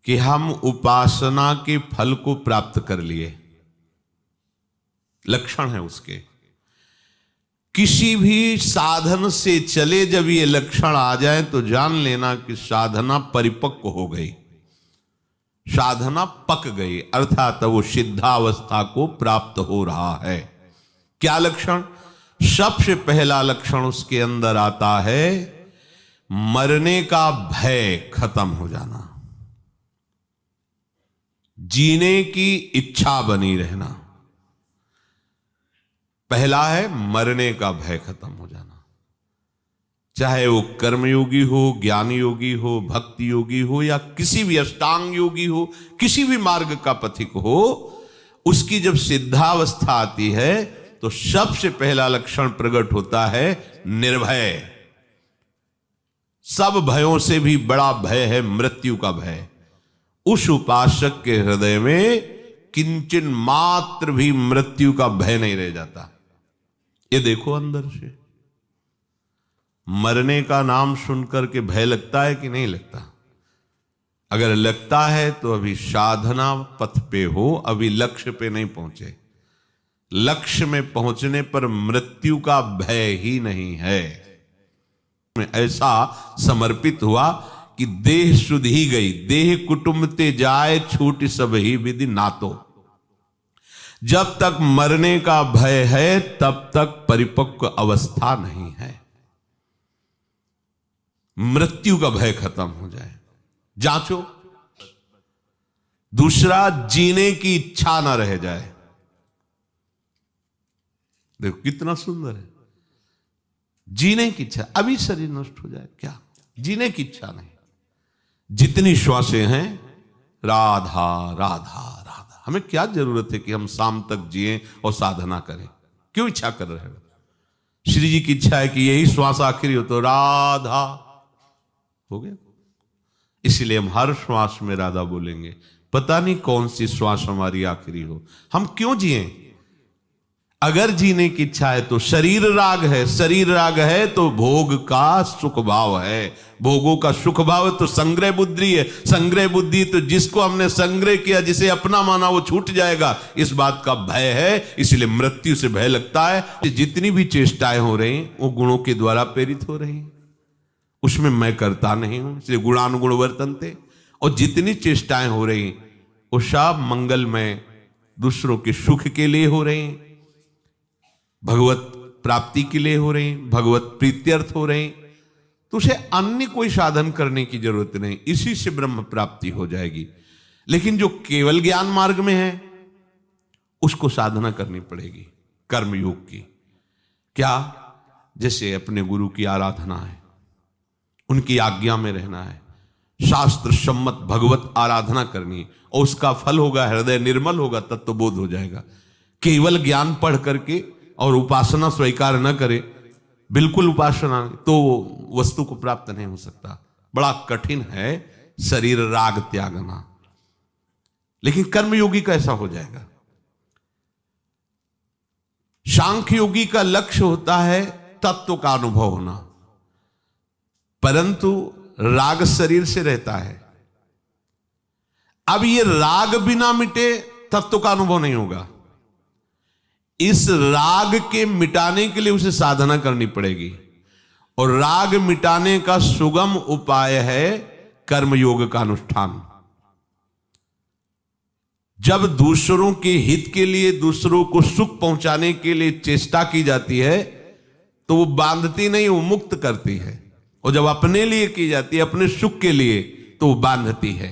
कि हम उपासना के फल को प्राप्त कर लिए, लक्षण है उसके। किसी भी साधन से चले जब ये लक्षण आ जाए तो जान लेना कि साधना परिपक्व हो गई, साधना पक गई, अर्थात वो सिद्धावस्था को प्राप्त हो रहा है। क्या लक्षण? सबसे पहला लक्षण उसके अंदर आता है मरने का भय खत्म हो जाना, जीने की इच्छा बनी रहना। पहला है मरने का भय खत्म हो जाना, चाहे वो कर्मयोगी हो, ज्ञान योगी हो, भक्ति योगी हो, या किसी भी अष्टांग योगी हो, किसी भी मार्ग का पथिक हो, उसकी जब सिद्धावस्था आती है तो सबसे पहला लक्षण प्रकट होता है निर्भय। सब भयों से भी बड़ा भय है मृत्यु का भय। उस उपासक के हृदय में किंचन मात्र भी मृत्यु का भय नहीं रह जाता। ये देखो अंदर से मरने का नाम सुनकर के भय लगता है कि नहीं लगता? अगर लगता है तो अभी साधना पथ पे हो, अभी लक्ष्य पे नहीं पहुंचे। लक्ष्य में पहुंचने पर मृत्यु का भय ही नहीं है। ऐसा समर्पित हुआ कि देह सुध ही गई, देह कुटुंब ते जाए छूट सब ही विधि नातो। जब तक मरने का भय है तब तक परिपक्व अवस्था नहीं है। मृत्यु का भय खत्म हो जाए, जांचो। दूसरा, जीने की इच्छा ना रह जाए। देखो कितना सुंदर है, जीने की इच्छा। अभी शरीर नष्ट हो जाए क्या, जीने की इच्छा नहीं। जितनी श्वासें हैं राधा राधा राधा। हमें क्या जरूरत है कि हम शाम तक जिए और साधना करें? क्यों इच्छा कर रहे हो? श्री जी की इच्छा है कि यही श्वास आखिरी हो तो राधा हो गया। इसलिए हम हर श्वास में राधा बोलेंगे। पता नहीं कौन सी श्वास हमारी आखिरी हो, हम क्यों जिए? अगर जीने की इच्छा है तो शरीर राग है, शरीर राग है तो भोग का सुख भाव है, भोगों का सुख भाव है तो संग्रह बुद्धि है। संग्रह बुद्धि तो जिसको हमने संग्रह किया, जिसे अपना माना, वो छूट जाएगा, इस बात का भय है। इसलिए मृत्यु से भय लगता है। जितनी भी चेष्टाएं हो रही वो गुणों के द्वारा प्रेरित हो रही, उसमें मैं करता नहीं हूं, इसलिए गुणानुगुण वर्तनते। और जितनी चेष्टाएं हो रही वो सब मंगलमय, दूसरों के सुख के लिए हो रही, भगवत प्राप्ति के लिए हो रही, भगवत प्रीत्यर्थ हो रही। तो उसे अन्य कोई साधन करने की जरूरत नहीं, इसी से ब्रह्म प्राप्ति हो जाएगी। लेकिन जो केवल ज्ञान मार्ग में है उसको साधना करनी पड़ेगी कर्मयोग की। क्या? जैसे अपने गुरु की आराधना है, उनकी आज्ञा में रहना है, शास्त्र सम्मत भगवत आराधना करनी, और उसका फल होगा हृदय निर्मल होगा, तत्वबोध हो जाएगा। केवल ज्ञान पढ़ करके और उपासना स्वीकार न करे, बिल्कुल उपासना, तो वस्तु को प्राप्त नहीं हो सकता। बड़ा कठिन है शरीर राग त्यागना। लेकिन कर्मयोगी का ऐसा हो जाएगा। सांख्य योगी का लक्ष्य होता है तत्व का अनुभव होना, परंतु राग शरीर से रहता है। अब ये राग बिना मिटे तत्व का अनुभव नहीं होगा। इस राग के मिटाने के लिए उसे साधना करनी पड़ेगी, और राग मिटाने का सुगम उपाय है कर्मयोग का अनुष्ठान। जब दूसरों के हित के लिए, दूसरों को सुख पहुंचाने के लिए चेष्टा की जाती है तो वो बांधती नहीं, वो मुक्त करती है। और जब अपने लिए की जाती है, अपने सुख के लिए, तो वो बांधती है।